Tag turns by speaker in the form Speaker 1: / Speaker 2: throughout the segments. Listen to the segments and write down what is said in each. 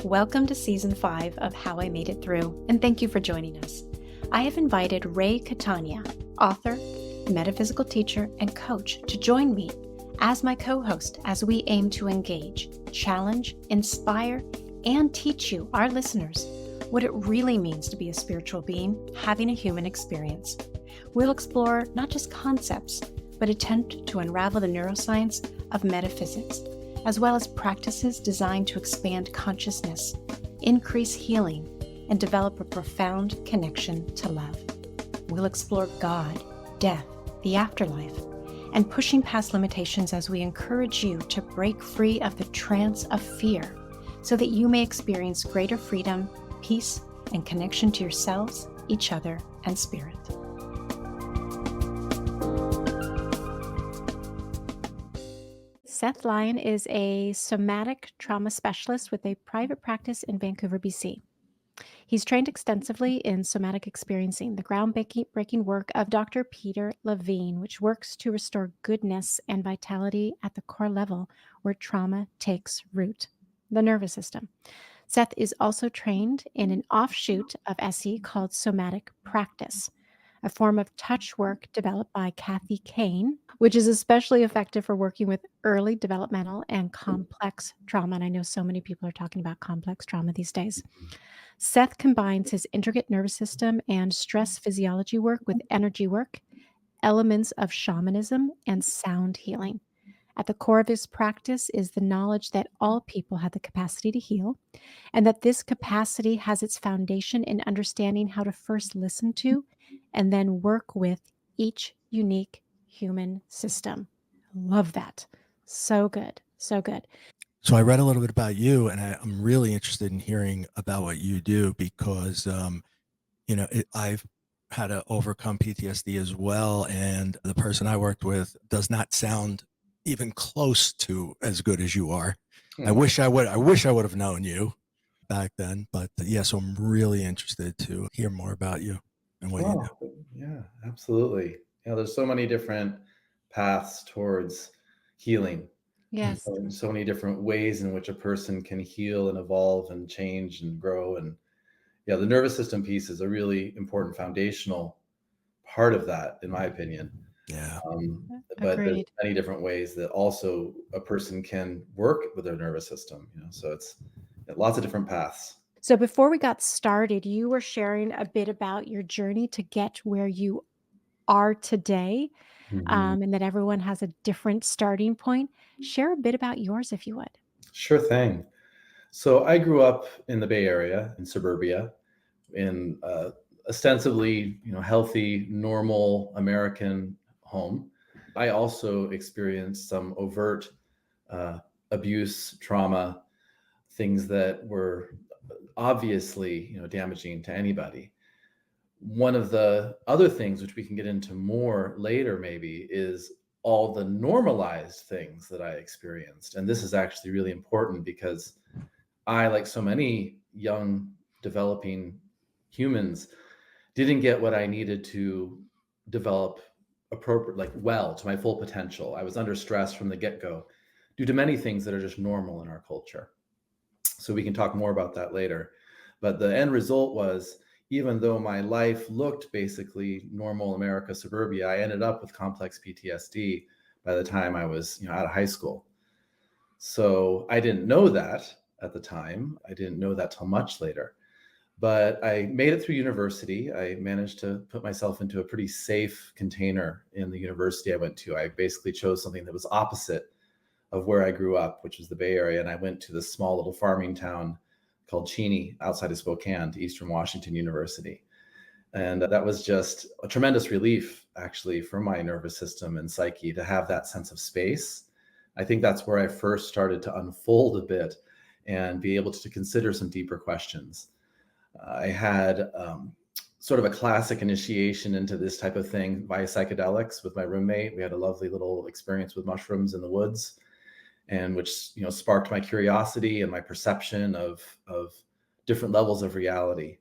Speaker 1: Welcome to Season 5 of How I Made It Through, and thank you for joining us. I have invited Catania, author, metaphysical teacher, and coach, to join me as my co-host as we aim to engage, challenge, inspire, and teach you, our listeners, what it really means to be a spiritual being having a human experience. We'll explore not just concepts, but attempt to unravel the neuroscience of metaphysics, as well as practices designed to expand consciousness, increase healing, and develop a profound connection to love. We'll explore God, death, the afterlife, and pushing past limitations as we encourage you to break free of the trance of fear so that you may experience greater freedom, peace, and connection to yourselves, each other, and spirit. Seth Lyon is a somatic trauma specialist with a private practice in Vancouver, BC. He's trained extensively in somatic experiencing, the groundbreaking work of Dr. Peter Levine, which works to restore goodness and vitality at the core level where trauma takes root, the nervous system. Seth is also trained in an offshoot of SE called somatic practice, a form of touch work developed by Kathy Kane, which is especially effective for working with early developmental and complex trauma. And I know so many people are talking about complex trauma these days. Seth combines his intricate nervous system and stress physiology work with energy work, elements of shamanism, and sound healing. At the core of his practice is the knowledge that all people have the capacity to heal, and that this capacity has its foundation in understanding how to first listen to and then work with each unique human system. Love that. So good. So good.
Speaker 2: So I read a little bit about you, and I'm really interested in hearing about what you do because, I've had to overcome PTSD as well, and the person I worked with does not sound even close to as good as you are. I wish I would have known you back then, but so I'm really interested to hear more about you and what you do.
Speaker 3: Yeah, absolutely. There's so many different paths towards healing.
Speaker 1: Yes.
Speaker 3: So many different ways in which a person can heal and evolve and change and grow. And the nervous system piece is a really important foundational part of that, in my opinion.
Speaker 2: Yeah.
Speaker 3: But there's
Speaker 1: Agreed.
Speaker 3: many different ways that also a person can work with their nervous system. So it's lots of different paths.
Speaker 1: So before we got started, you were sharing a bit about your journey to get where you are today, and that everyone has a different starting point. Share a bit about yours, if you would.
Speaker 3: Sure thing. So I grew up in the Bay Area, in suburbia, in ostensibly, healthy, normal American home. I also experienced some overt abuse, trauma, things that were obviously, damaging to anybody. One of the other things, which we can get into more later maybe, is all the normalized things that I experienced. And this is actually really important because I, like so many young developing humans, didn't get what I needed to develop to my full potential. I was under stress from the get-go due to many things that are just normal in our culture. So we can talk more about that later. But the end result was, even though my life looked basically normal America suburbia, I ended up with complex PTSD by the time I was out of high school. So I didn't know that at the time. I didn't know that till much later. But I made it through university. I managed to put myself into a pretty safe container in the university I went to. I basically chose something that was opposite of where I grew up, which was the Bay Area. And I went to this small little farming town called Cheney outside of Spokane to Eastern Washington University. And that was just a tremendous relief, actually, for my nervous system and psyche to have that sense of space. I think that's where I first started to unfold a bit and be able to consider some deeper questions. I had sort of a classic initiation into this type of thing via psychedelics with my roommate. We had a lovely little experience with mushrooms in the woods, and which sparked my curiosity and my perception of different levels of reality.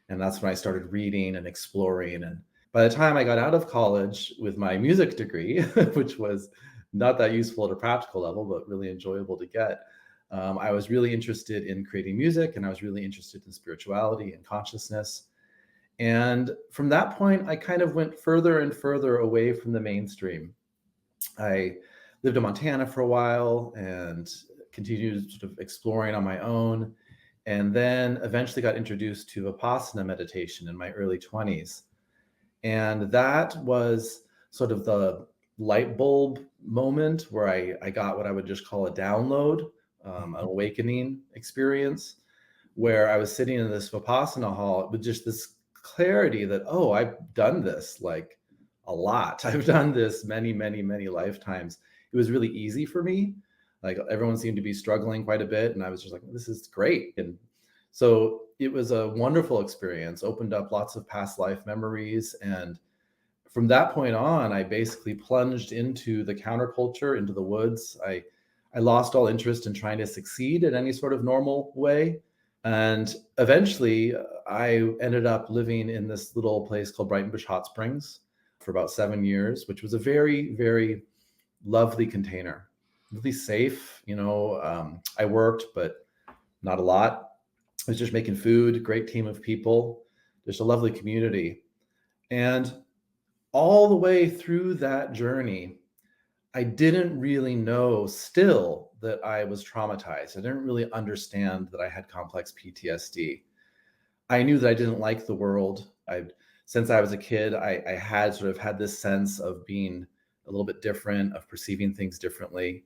Speaker 3: And that's when I started reading and exploring. And by the time I got out of college with my music degree, which was not that useful at a practical level, but really enjoyable to get, I was really interested in creating music, and I was really interested in spirituality and consciousness. And from that point, I kind of went further and further away from the mainstream. I lived in Montana for a while and continued sort of exploring on my own. And then eventually got introduced to Vipassana meditation in my early 20s. And that was sort of the light bulb moment where I got what I would just call a download, an awakening experience, where I was sitting in this Vipassana hall with just this clarity that, oh, I've done this like a lot. I've done this many, many, many lifetimes. It was really easy for me. Like everyone seemed to be struggling quite a bit. And I was just like, this is great. And so it was a wonderful experience, opened up lots of past life memories. And from that point on, I basically plunged into the counterculture, into the woods. I lost all interest in trying to succeed in any sort of normal way. And eventually I ended up living in this little place called Brighton Bush Hot Springs for about 7 years, which was a very, very lovely container, really safe. I worked, but not a lot. I was just making food, great team of people, just a lovely community. And all the way through that journey, I didn't really know still that I was traumatized. I didn't really understand that I had complex PTSD. I knew that I didn't like the world. Since I was a kid, I had sort of had this sense of being a little bit different, of perceiving things differently.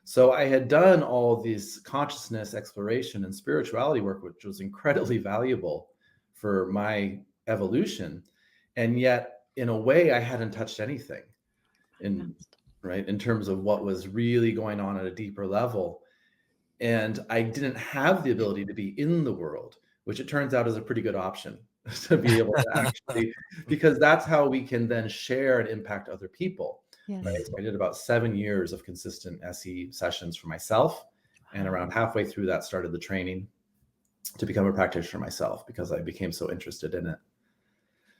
Speaker 3: So I had done all this consciousness exploration and spirituality work, which was incredibly valuable for my evolution. And yet, in a way, I hadn't touched anything in terms of what was really going on at a deeper level. And I didn't have the ability to be in the world, which it turns out is a pretty good option to be able to actually, because that's how we can then share and impact other people.
Speaker 1: Yes.
Speaker 3: Right? So I did about 7 years of consistent SE sessions for myself. And around halfway through that, started the training to become a practitioner myself because I became so interested in it.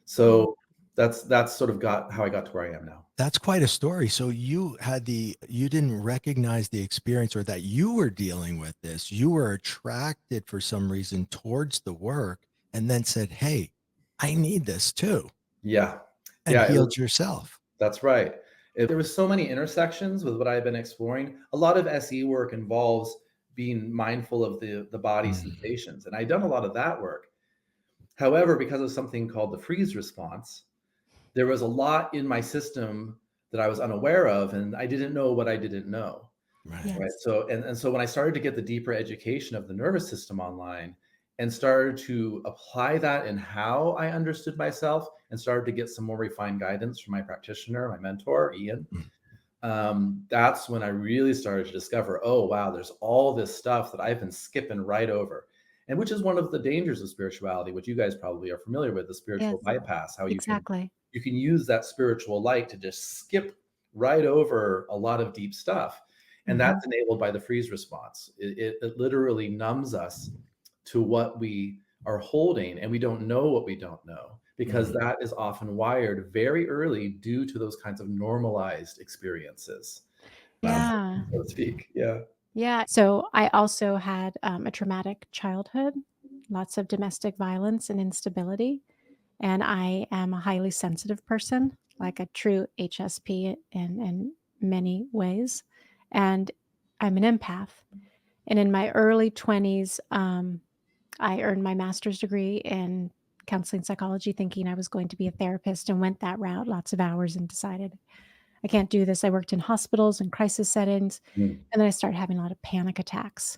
Speaker 3: So that's sort of how I got to where I am now.
Speaker 2: That's quite a story. So you didn't recognize the experience or that you were dealing with this. You were attracted for some reason towards the work and then said, hey, I need this too.
Speaker 3: Yeah.
Speaker 2: And healed yourself.
Speaker 3: That's right. There was so many intersections with what I've been exploring. A lot of SE work involves being mindful of the body sensations. And I've done a lot of that work. However, because of something called the freeze response, there was a lot in my system that I was unaware of, and I didn't know what I didn't know.
Speaker 2: Right.
Speaker 1: Yes.
Speaker 3: Right. So, and so when I started to get the deeper education of the nervous system online and started to apply that in how I understood myself and started to get some more refined guidance from my practitioner, my mentor, Ian, that's when I really started to discover, oh, wow, there's all this stuff that I've been skipping right over. And which is one of the dangers of spirituality, which you guys probably are familiar with, the spiritual bypass, how you can use that spiritual light to just skip right over a lot of deep stuff. And that's enabled by the freeze response. It literally numbs us to what we are holding, and we don't know what we don't know, because that is often wired very early due to those kinds of normalized experiences.
Speaker 1: Yeah.
Speaker 3: So to speak. Yeah.
Speaker 1: Yeah. So I also had a traumatic childhood, lots of domestic violence and instability. And I am a highly sensitive person, like a true HSP in many ways. And I'm an empath. And in my early 20s, I earned my master's degree in counseling psychology, thinking I was going to be a therapist, and went that route, lots of hours, and decided I can't do this. I worked in hospitals and crisis settings, and then I started having a lot of panic attacks.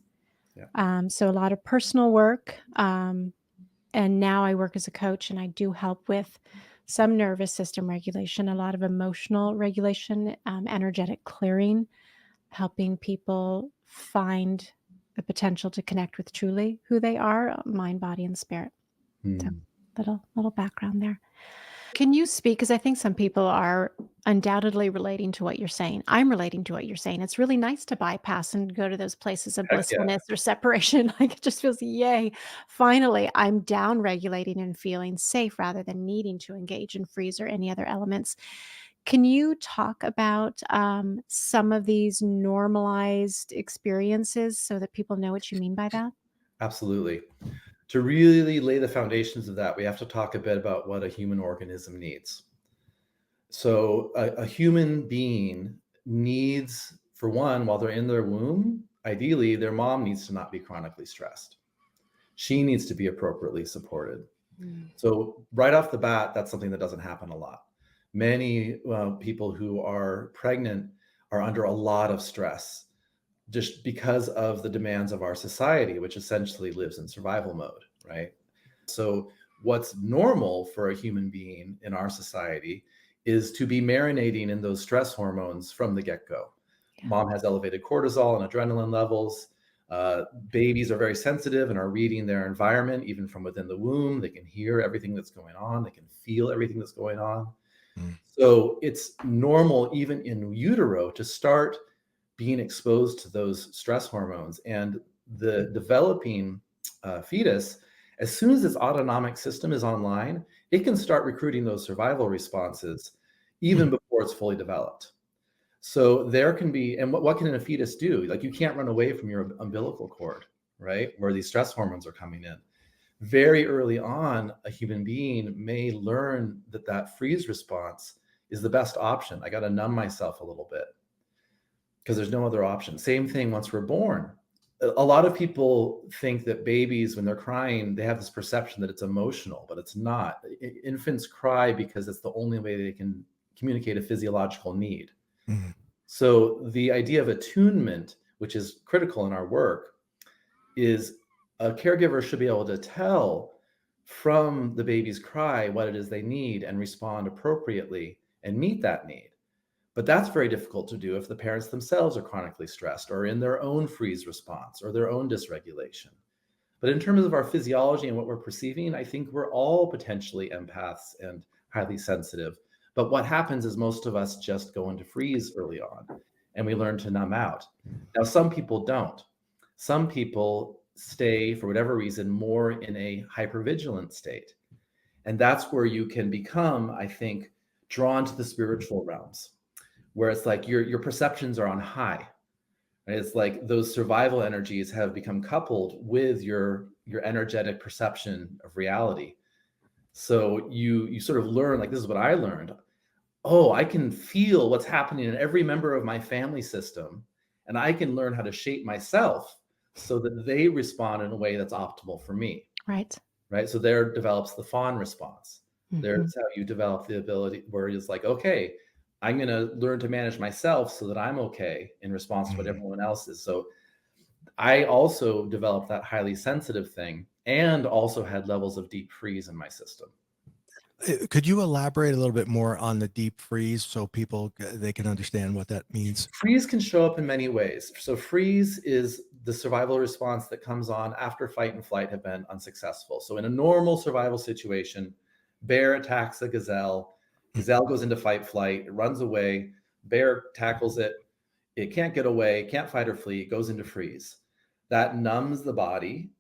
Speaker 3: Yeah.
Speaker 1: So a lot of personal work. And now I work as a coach, and I do help with some nervous system regulation, a lot of emotional regulation, energetic clearing, helping people find the potential to connect with truly who they are, mind, body, and spirit. So little background there. Can you speak? Because I think some people are undoubtedly relating to what you're saying. I'm relating to what you're saying. It's really nice to bypass and go to those places of blissfulness or separation. Like it just feels, yay, finally, I'm down regulating and feeling safe rather than needing to engage in freeze or any other elements. Can you talk about some of these normalized experiences so that people know what you mean by that?
Speaker 3: Absolutely. To really lay the foundations of that, we have to talk a bit about what a human organism needs. So a human being needs, for one, while they're in their womb, ideally their mom needs to not be chronically stressed. She needs to be appropriately supported.
Speaker 1: Mm.
Speaker 3: So right off the bat, that's something that doesn't happen a lot. Many people who are pregnant are under a lot of stress just because of the demands of our society, which essentially lives in survival mode, right? So what's normal for a human being in our society is to be marinating in those stress hormones from the get-go.
Speaker 1: Yeah.
Speaker 3: Mom has elevated cortisol and adrenaline levels. Babies are very sensitive and are reading their environment even from within the womb. They can hear everything that's going on. They can feel everything that's going on.
Speaker 2: Mm.
Speaker 3: So it's normal even in utero to start being exposed to those stress hormones. And the developing fetus, as soon as its autonomic system is online, it can start recruiting those survival responses even before it's fully developed. So there can be, and what can a fetus do? Like, you can't run away from your umbilical cord, right? Where these stress hormones are coming in. Very early on, a human being may learn that that freeze response is the best option. I got to numb myself a little bit because there's no other option. Same thing once we're born. A lot of people think that babies, when they're crying, they have this perception that it's emotional, but it's not. Infants cry because it's the only way they can communicate a physiological need.
Speaker 2: Mm.
Speaker 3: So the idea of attunement, which is critical in our work, is a caregiver should be able to tell from the baby's cry what it is they need and respond appropriately and meet that need. But that's very difficult to do if the parents themselves are chronically stressed or in their own freeze response or their own dysregulation. But in terms of our physiology and what we're perceiving, I think we're all potentially empaths and highly sensitive. But what happens is most of us just go into freeze early on and we learn to numb out. Now, some people don't. Some people stay, for whatever reason, more in a hypervigilant state. And that's where you can become, I think, drawn to the spiritual realms, where it's like your perceptions are on high. Right? It's like those survival energies have become coupled with your energetic perception of reality. So you sort of learn, like, this is what I learned. Oh, I can feel what's happening in every member of my family system, and I can learn how to shape myself so that they respond in a way that's optimal for me.
Speaker 1: Right.
Speaker 3: Right. So there develops the fawn response.
Speaker 1: Mhm.
Speaker 3: There's how you develop the ability where it's like, okay, I'm going to learn to manage myself so that I'm okay in response to what everyone else is. So I also developed that highly sensitive thing and also had levels of deep freeze in my system.
Speaker 2: Could you elaborate a little bit more on the deep freeze so people they can understand what that means?
Speaker 3: Freeze can show up in many ways. So freeze is the survival response that comes on after fight and flight have been unsuccessful. So in a normal survival situation, bear attacks a gazelle, gazelle goes into fight flight, it runs away, bear tackles it, it can't get away, can't fight or flee, it goes into freeze. That numbs the body.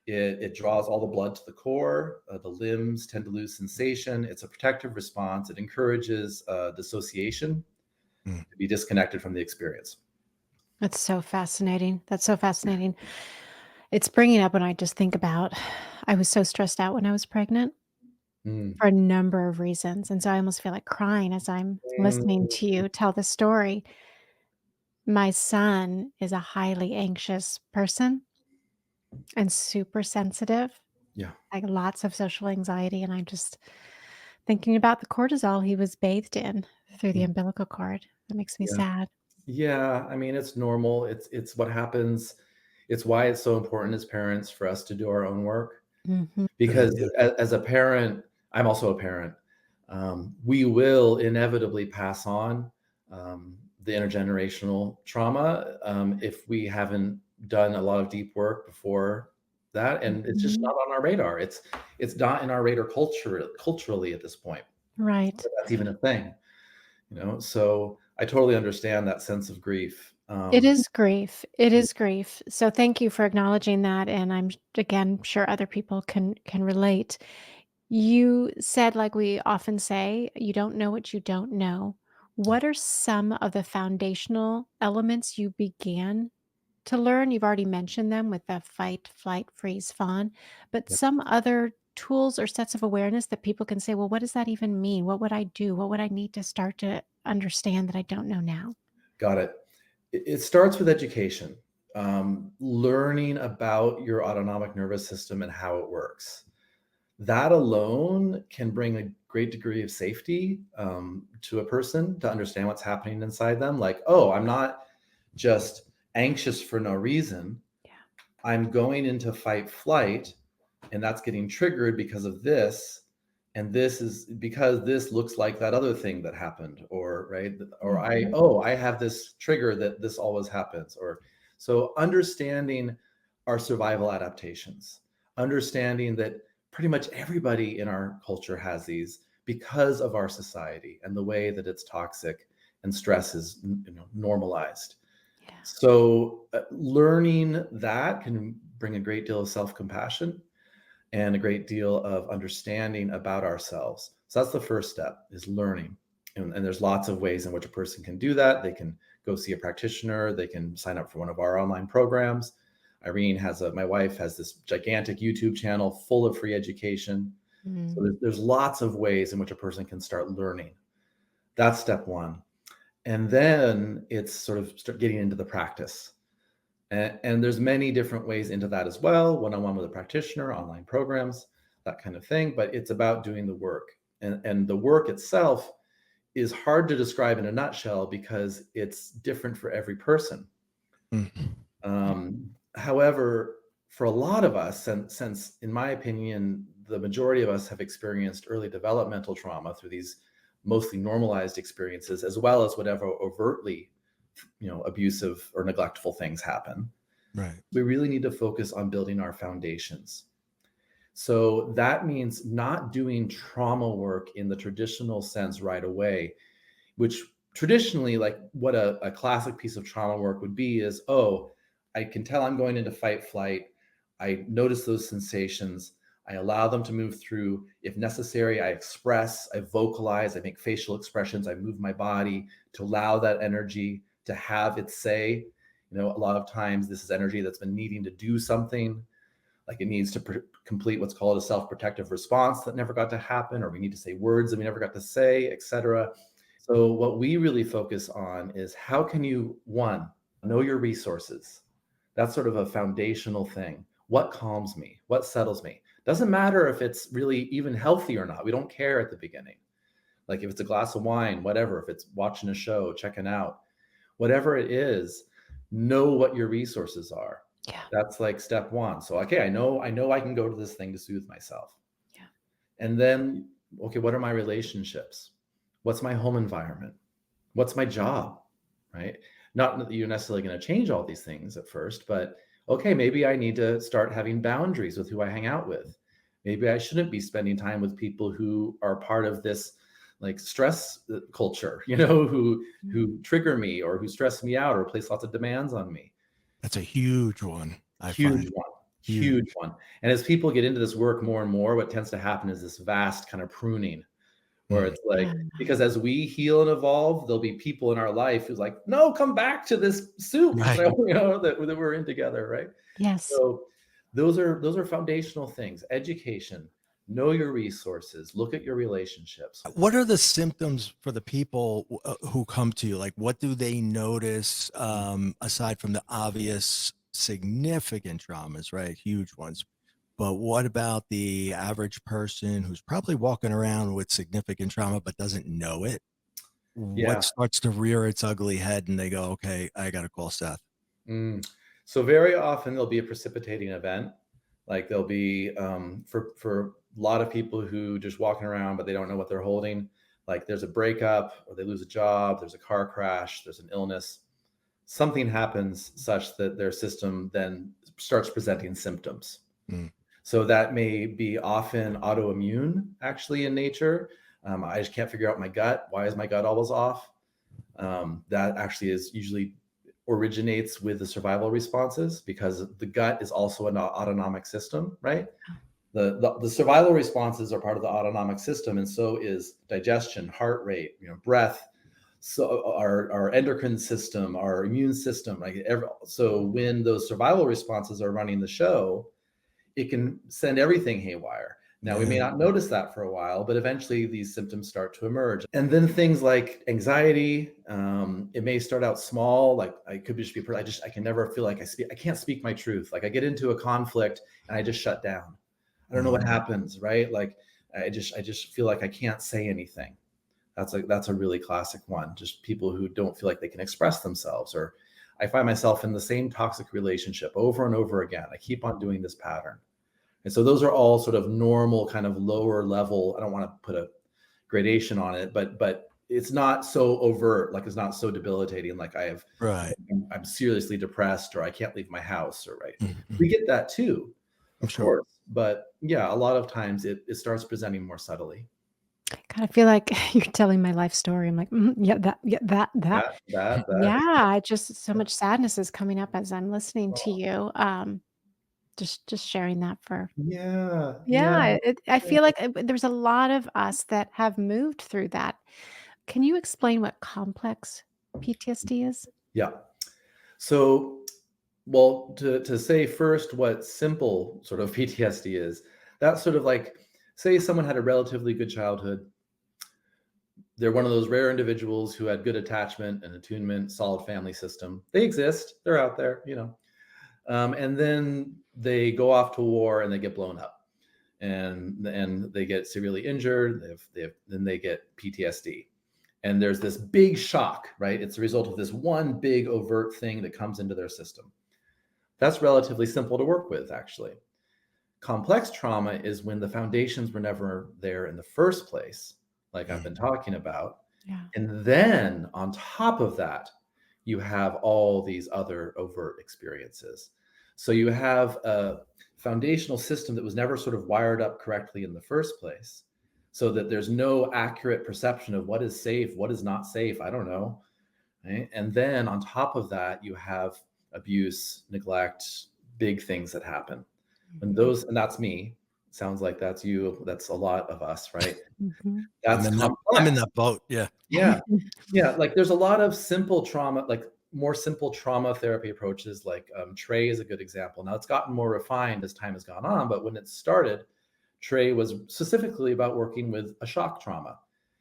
Speaker 3: It draws all the blood to the core. The limbs tend to lose sensation. It's a protective response. It encourages dissociation, to be disconnected from the experience.
Speaker 1: That's so fascinating. That's so fascinating. It's bringing up when I just think about I was so stressed out when I was pregnant
Speaker 3: Mm.
Speaker 1: for a number of reasons, and so I almost feel like crying as I'm listening to you tell the story. My son is a highly anxious person and super sensitive,
Speaker 3: Yeah.
Speaker 1: like lots of social anxiety, and I'm just thinking about the cortisol he was bathed in through the
Speaker 3: Mm.
Speaker 1: umbilical cord. That makes me
Speaker 3: Yeah.
Speaker 1: sad.
Speaker 3: Yeah. I mean, it's normal. It's what happens. It's why it's so important as parents for us to do our own work.
Speaker 1: Mhm.
Speaker 2: Good
Speaker 3: Because
Speaker 2: idea.
Speaker 3: as a parent, I'm also a parent. We will inevitably pass on the intergenerational trauma if we haven't done a lot of deep work before that, and it's just
Speaker 1: Mhm.
Speaker 3: not on our radar. It's not in our radar culturally at this point.
Speaker 1: Right.
Speaker 3: That's even a thing, you know. So I totally understand that sense of grief.
Speaker 1: It is grief. It is grief. So thank you for acknowledging that, and I'm again sure other people can relate. You said, like we often say, you don't know what you don't know. What are some of the foundational elements you began to learn? You've already mentioned them with the fight, flight, freeze, fawn, but
Speaker 2: Yep.
Speaker 1: some other tools or sets of awareness that people can say, well, what does that even mean? What would I do? What would I need to start to understand that I don't know now?
Speaker 3: Got it. It starts with education, learning about your autonomic nervous system and how it works. That alone can bring a great degree of safety to a person to understand what's happening inside them. Like, oh, I'm not just anxious for no reason.
Speaker 1: Yeah.
Speaker 3: I'm going into fight flight, and that's getting triggered because of this. And this is because this looks like that other thing that happened, or right, or I have this trigger that this always happens. Or so understanding our survival adaptations, understanding that pretty much everybody in our culture has these because of our society and the way that it's toxic and stress is normalized.
Speaker 1: Yeah.
Speaker 3: So learning that can bring a great deal of self-compassion and a great deal of understanding about ourselves. So that's the first step, is learning. And there's lots of ways in which a person can do that. They can go see a practitioner. They can sign up for one of our online programs. Irene my wife has this gigantic YouTube channel full of free education.
Speaker 1: Mm.
Speaker 3: So there's lots of ways in which a person can start learning. That's step one. And then it's sort of start getting into the practice. And there's many different ways into that as well, one-on-one with a practitioner, online programs, that kind of thing. But it's about doing the work. And the work itself is hard to describe in a nutshell because it's different for every person. However, for a lot of us, since in my opinion, the majority of us have experienced early developmental trauma through these mostly normalized experiences, as well as whatever overtly abusive or neglectful things happen.
Speaker 2: Right.
Speaker 3: We really need to focus on building our foundations. So that means not doing trauma work in the traditional sense right away, which traditionally, like what a classic piece of trauma work would be is, oh, I can tell I'm going into fight flight. I notice those sensations. I allow them to move through. If necessary, I express, I vocalize, I make facial expressions, I move my body to allow that energy to have its say. A lot of times this is energy that's been needing to do something, like it needs to complete what's called a self-protective response that never got to happen, or we need to say words that we never got to say, etc. So what we really focus on is how can you, one, know your resources. That's sort of a foundational thing. What calms me? What settles me? Doesn't matter if it's really even healthy or not. We don't care at the beginning. Like if it's a glass of wine, whatever, if it's watching a show, checking out, whatever it is, know what your resources are.
Speaker 1: Yeah.
Speaker 3: That's like step one. So, okay, I know I can go to this thing to soothe myself.
Speaker 1: Yeah.
Speaker 3: And then, okay, what are my relationships? What's my home environment? What's my job? Right? Not that you're necessarily going to change all these things at first, but okay, maybe I need to start having boundaries with who I hang out with. Maybe I shouldn't be spending time with people who are part of this like stress culture, who trigger me or who stress me out or place lots of demands on me.
Speaker 2: That's a huge one.
Speaker 3: Huge one. And as people get into this work more and more, what tends to happen is this vast kind of pruning, where it's like, because as we heal and evolve, there'll be people in our life who's like, no, come back to this soup,
Speaker 2: Right.
Speaker 3: that we're in together, right?
Speaker 1: Yes.
Speaker 3: So those are foundational things. Education, know your resources, look at your relationships.
Speaker 2: What are the symptoms for the people who come to you? Like, what do they notice aside from the obvious significant traumas, right? Huge ones. But what about the average person who's probably walking around with significant trauma but doesn't know it?
Speaker 3: Yeah.
Speaker 2: What starts to rear its ugly head and they go, okay, I got to call Seth?
Speaker 3: So very often there'll be a precipitating event. Like there'll be for a lot of people who just walking around but they don't know what they're holding. Like there's a breakup or they lose a job, there's a car crash, there's an illness. Something happens such that their system then starts presenting symptoms. So that may be often autoimmune actually in nature. I just can't figure out my gut. Why is my gut always off? That actually is usually originates with the survival responses, because the gut is also an autonomic system, right? The survival responses are part of the autonomic system, and so is digestion, heart rate, breath, So our endocrine system, our immune system, so when those survival responses are running the show, it can send everything haywire. Now, we may not notice that for a while, but eventually these symptoms start to emerge. And then things like anxiety, it may start out small. Like I could just be, I can never feel like I can't speak my truth. Like I get into a conflict and I just shut down. I don't know what happens, right? Like I just feel like I can't say anything. That's a really classic one. Just people who don't feel like they can express themselves, or I find myself in the same toxic relationship over and over again. I keep on doing this pattern. And so those are all sort of normal, kind of lower level. I don't want to put a gradation on it, but it's not so overt, like it's not so debilitating. Like I'm seriously depressed, or I can't leave my house, or right.
Speaker 2: Mm-hmm.
Speaker 3: We get that too, of
Speaker 2: Sure.
Speaker 3: course. But yeah, a lot of times it starts presenting more subtly.
Speaker 1: God, I feel like you're telling my life story. I'm like, yeah, that. Yeah, just so much sadness is coming up as I'm listening to you. Just sharing that for. Yeah, I feel like there's a lot of us that have moved through that. Can you explain what complex PTSD is?
Speaker 3: Yeah. So, well, to say first what simple sort of PTSD is, that's sort of like, say someone had a relatively good childhood. They're one of those rare individuals who had good attachment and attunement, solid family system. They exist. They're out there, and then they go off to war and they get blown up, and they get severely injured. Then they get PTSD, and there's this big shock, right? It's a result of this one big overt thing that comes into their system. That's relatively simple to work with, actually. Complex trauma is when the foundations were never there in the first place, like I've been talking about.
Speaker 1: Yeah.
Speaker 3: And then on top of that, you have all these other overt experiences. So you have a foundational system that was never sort of wired up correctly in the first place, so that there's no accurate perception of what is safe, what is not safe. I don't know. Right? And then on top of that, you have abuse, neglect, big things that happen. And that's me. Sounds like that's you. That's a lot of us, right?
Speaker 1: Mm-hmm.
Speaker 3: That's
Speaker 2: I'm in that boat. Yeah.
Speaker 3: Yeah. Yeah. Like there's a lot of simple trauma, like more simple trauma therapy approaches, like Trey is a good example. Now it's gotten more refined as time has gone on, but when it started, Trey was specifically about working with a shock trauma.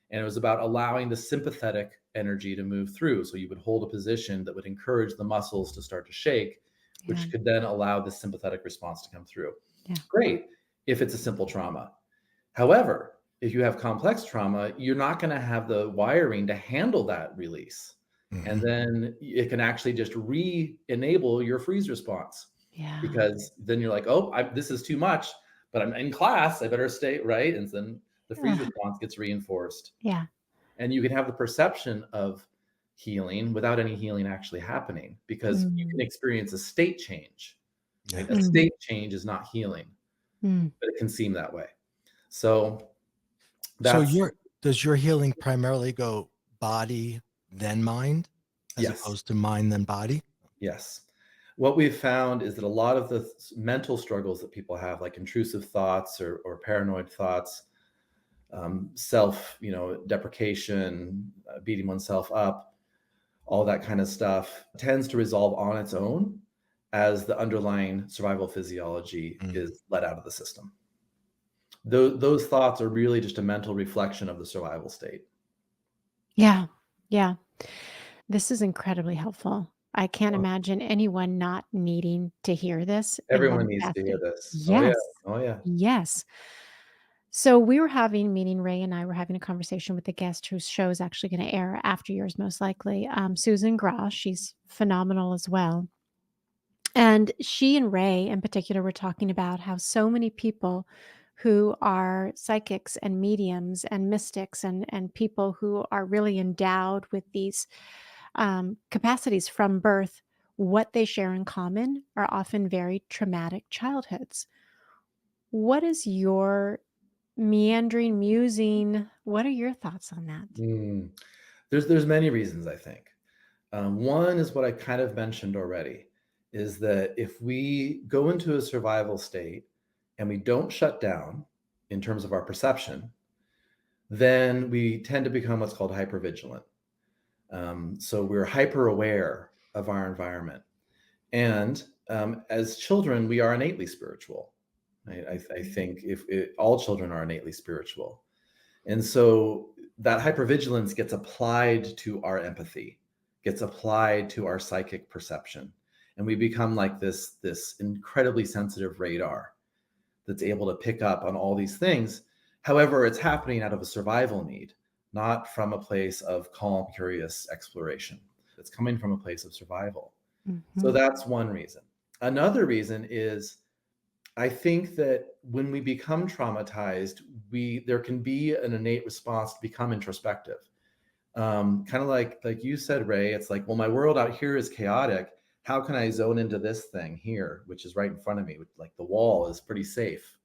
Speaker 3: And it was about allowing the sympathetic energy to move through. So you would hold a position that would encourage the muscles to start to shake, which could then allow the sympathetic response to come through.
Speaker 1: Yeah.
Speaker 3: Great, if it's a simple trauma. However, if you have complex trauma, you're not going to have the wiring to handle that release. Mm-hmm. And then it can actually just re-enable your freeze response.
Speaker 1: Yeah.
Speaker 3: Because then you're like, oh, this is too much, but I'm in class, I better stay, right? And then the freeze response gets reinforced.
Speaker 1: Yeah.
Speaker 3: And you can have the perception of healing without any healing actually happening, because you can experience a state change. Right? A state change is not healing, but it can seem that way. So
Speaker 2: does your healing primarily go body then mind, as opposed to mind then body?
Speaker 3: Yes. What we've found is that a lot of the mental struggles that people have, like intrusive thoughts or paranoid thoughts, self, deprecation, beating oneself up, all that kind of stuff, tends to resolve on its own as the underlying survival physiology is let out of the system. Those thoughts are really just a mental reflection of the survival state.
Speaker 1: Yeah. Yeah. This is incredibly helpful. I can't imagine anyone not needing to hear this.
Speaker 3: Everyone needs to hear this.
Speaker 1: Yes.
Speaker 3: Oh yeah.
Speaker 1: Yes. So meeting Ray and I were having a conversation with the guest whose show is actually going to air after yours, most likely. Susan Gross. She's phenomenal as well. And she and Ray in particular were talking about how so many people who are psychics and mediums and mystics and people who are really endowed with these capacities from birth, what they share in common are often very traumatic childhoods. What is your meandering musing? What are your thoughts on that?
Speaker 3: There's many reasons, I think. One is what I kind of mentioned already, is that if we go into a survival state and we don't shut down in terms of our perception, then we tend to become what's called hypervigilant. So we're hyper aware of our environment. And as children, we are innately spiritual. I think all children are innately spiritual. And so that hypervigilance gets applied to our empathy, gets applied to our psychic perception. And we become like this incredibly sensitive radar that's able to pick up on all these things. However, it's happening out of a survival need, not from a place of calm, curious exploration. It's coming from a place of survival. So that's one reason. Another reason is I think that when we become traumatized, there can be an innate response to become introspective. Kind of like you said, Ray, it's like, well, my world out here is chaotic. How can I zone into this thing here, which is right in front of me? Like the wall is pretty safe,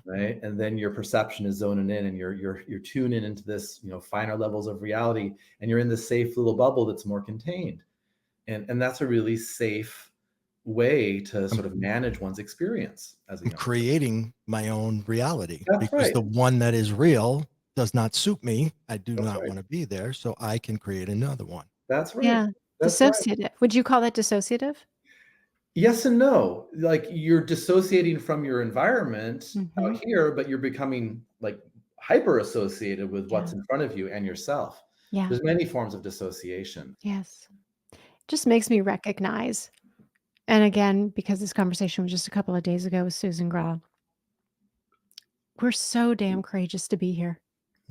Speaker 3: right? And then your perception is zoning in, and you're tuning into this, finer levels of reality, and you're in this safe little bubble that's more contained, and that's a really safe way to sort of manage one's experience as a young person.
Speaker 2: Creating my own reality,
Speaker 3: That's
Speaker 2: because
Speaker 3: right.
Speaker 2: the one that is real does not suit me. I do
Speaker 3: That's
Speaker 2: not
Speaker 3: right.
Speaker 2: want to be there, so I can create another one.
Speaker 3: That's right.
Speaker 1: Yeah.
Speaker 3: That's right.
Speaker 1: Dissociative. Would you call that dissociative?
Speaker 3: Yes and no. Like you're dissociating from your environment out here, but you're becoming like hyper associated with what's in front of you and yourself.
Speaker 1: Yeah.
Speaker 3: There's many forms of dissociation.
Speaker 1: Yes. Just makes me recognize, and again, because this conversation was just a couple of days ago with Susan Graw, we're so damn courageous to be here.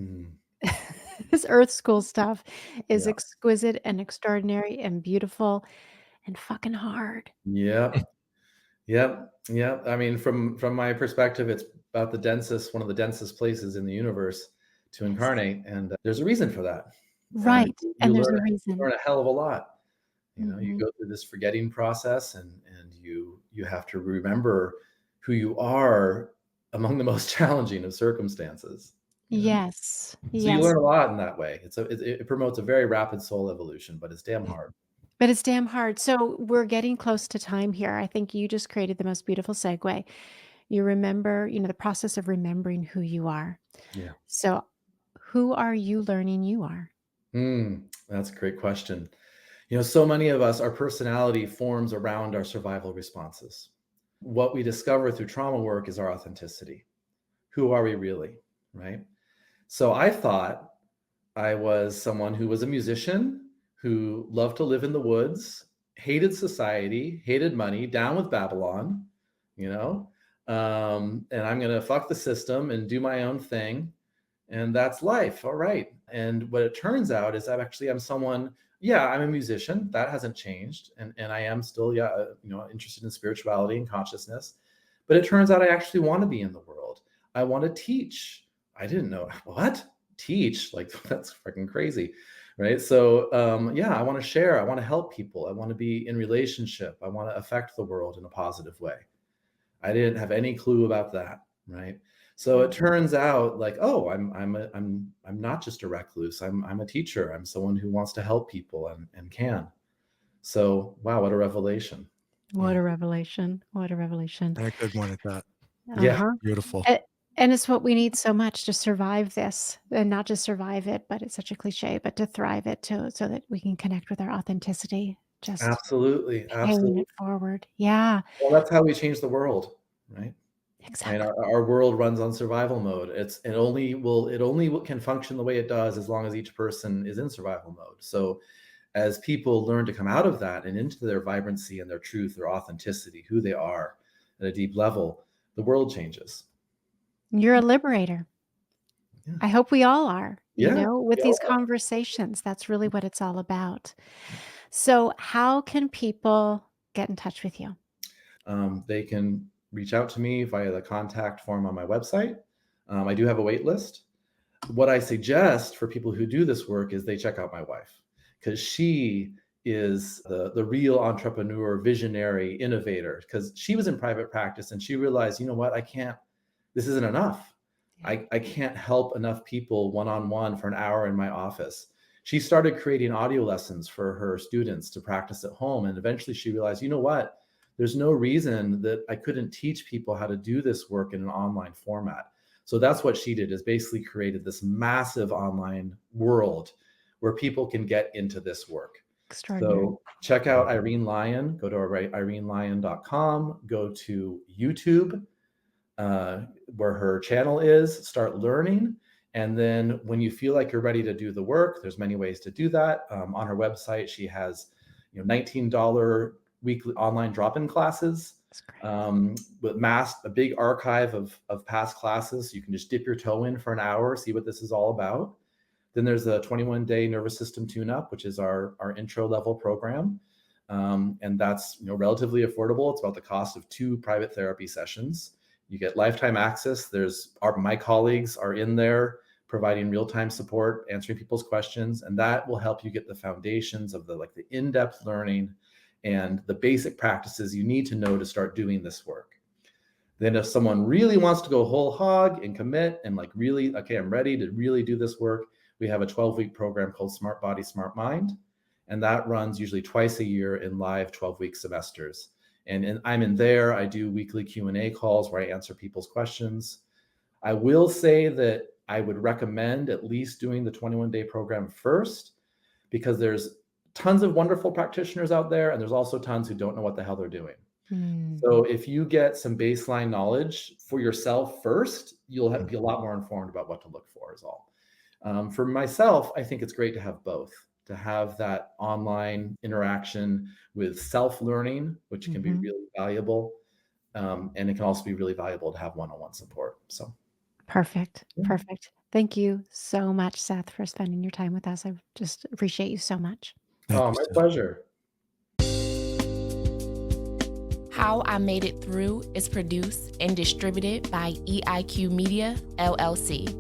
Speaker 3: Mm,
Speaker 1: This Earth School stuff is
Speaker 3: yeah.
Speaker 1: exquisite and extraordinary and beautiful and fucking hard.
Speaker 3: Yep. Yep. Yep. I mean, from my perspective, it's about one of the densest places in the universe to
Speaker 1: Yes.
Speaker 3: incarnate, and there's a reason for that.
Speaker 1: Right.
Speaker 3: You
Speaker 1: And there's
Speaker 3: learn
Speaker 1: a reason.
Speaker 3: a hell of a lot. You
Speaker 1: Mhm.
Speaker 3: go through this forgetting process, and you have to remember who you are among the most challenging of circumstances.
Speaker 1: Yes.
Speaker 3: So you
Speaker 1: Yes.
Speaker 3: learn a lot in that way. It promotes a very rapid soul evolution, but it's damn hard.
Speaker 1: But it's damn hard. So we're getting close to time here. I think you just created the most beautiful segue. You remember, the process of remembering who you are.
Speaker 3: Yeah.
Speaker 1: So who are you learning you are?
Speaker 3: That's a great question. So many of us, our personality forms around our survival responses. What we discover through trauma work is our authenticity. Who are we really, right? So I thought I was someone who was a musician, who loved to live in the woods, hated society, hated money, down with Babylon, you know, and I'm going to fuck the system and do my own thing. And that's life. All right. And what it turns out is I'm someone, I'm a musician. That hasn't changed. And I am still, interested in spirituality and consciousness. But it turns out I actually want to be in the world. I want to teach. I didn't know what teach. Like that's freaking crazy. Right. So, I want to share. I want to help people. I want to be in relationship. I want to affect the world in a positive way. I didn't have any clue about that. Right. So it turns out like, oh, I'm not just a recluse. I'm a teacher. I'm someone who wants to help people and can. So wow, what a revelation.
Speaker 1: What a revelation. What a revelation.
Speaker 2: And a good one at that.
Speaker 3: Yeah.
Speaker 1: Uh-huh.
Speaker 2: Beautiful.
Speaker 1: And it's what we need so much to survive this, and not just survive it, but it's such a cliche, but to thrive it so that we can connect with our authenticity, just
Speaker 3: Absolutely.
Speaker 1: paying
Speaker 3: Absolutely.
Speaker 1: it forward. Yeah,
Speaker 3: Well, that's how we change the world, right? And
Speaker 1: exactly.
Speaker 3: our world runs on survival mode. It only can function the way it does as long as each person is in survival mode. So as people learn to come out of that and into their vibrancy and their truth, their authenticity, who they are at a deep level, the world changes.
Speaker 1: You're a liberator.
Speaker 3: Yeah.
Speaker 1: I hope we all are,
Speaker 3: Yeah.
Speaker 1: with
Speaker 3: we
Speaker 1: these
Speaker 3: all are.
Speaker 1: conversations. That's really what it's all about. So, how can people get in touch with you?
Speaker 3: They can reach out to me via the contact form on my website. I do have a wait list. What I suggest for people who do this work is they check out my wife, because she is the real entrepreneur, visionary, innovator, because she was in private practice and she realized, you know what, this isn't enough. I can't help enough people one-on-one for an hour in my office. She started creating audio lessons for her students to practice at home. And eventually she realized, you know what, there's no reason that I couldn't teach people how to do this work in an online format. So that's what she did, is basically created this massive online world where people can get into this work.
Speaker 1: Extraordinary.
Speaker 3: So check out Irene Lyon, go to irenelyon.com, go to YouTube, where her channel is, start learning. And then when you feel like you're ready to do the work, there's many ways to do that. On her website, she has $19 weekly online drop-in classes with a big archive of past classes. You can just dip your toe in for an hour, see what this is all about. Then there's a 21-day nervous system tune-up, which is our intro level program. And that's relatively affordable. It's about the cost of 2 private therapy sessions. You get lifetime access. My colleagues are in there providing real-time support, answering people's questions, and that will help you get the foundations of the in-depth learning and the basic practices you need to know to start doing this work. Then if someone really wants to go whole hog and commit and really, okay, I'm ready to really do this work, we have a 12-week program called Smart Body, Smart Mind, and that runs usually twice a year in live 12-week semesters. And I'm in there. I do weekly Q&A calls where I answer people's questions. I will say that I would recommend at least doing the 21-day program first, because there's tons of wonderful practitioners out there, and there's also tons who don't know what the hell they're doing. So if you get some baseline knowledge for yourself first, you'll be a lot more informed about what to look for is all. For myself, I think it's great to have both, to have that online interaction with self-learning, which can be really valuable. And it can also be really valuable to have one-on-one support. So
Speaker 1: Perfect. Perfect. Thank you so much, Seth, for spending your time with us. I just appreciate you so much.
Speaker 2: Thank you,
Speaker 3: my
Speaker 2: Seth.
Speaker 3: pleasure.
Speaker 4: How I Made It Through is produced and distributed by EIQ Media, LLC.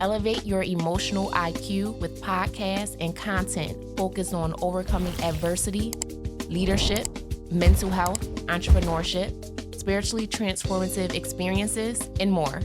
Speaker 4: Elevate your emotional IQ with podcasts and content focused on overcoming adversity, leadership, mental health, entrepreneurship, spiritually transformative experiences, and more.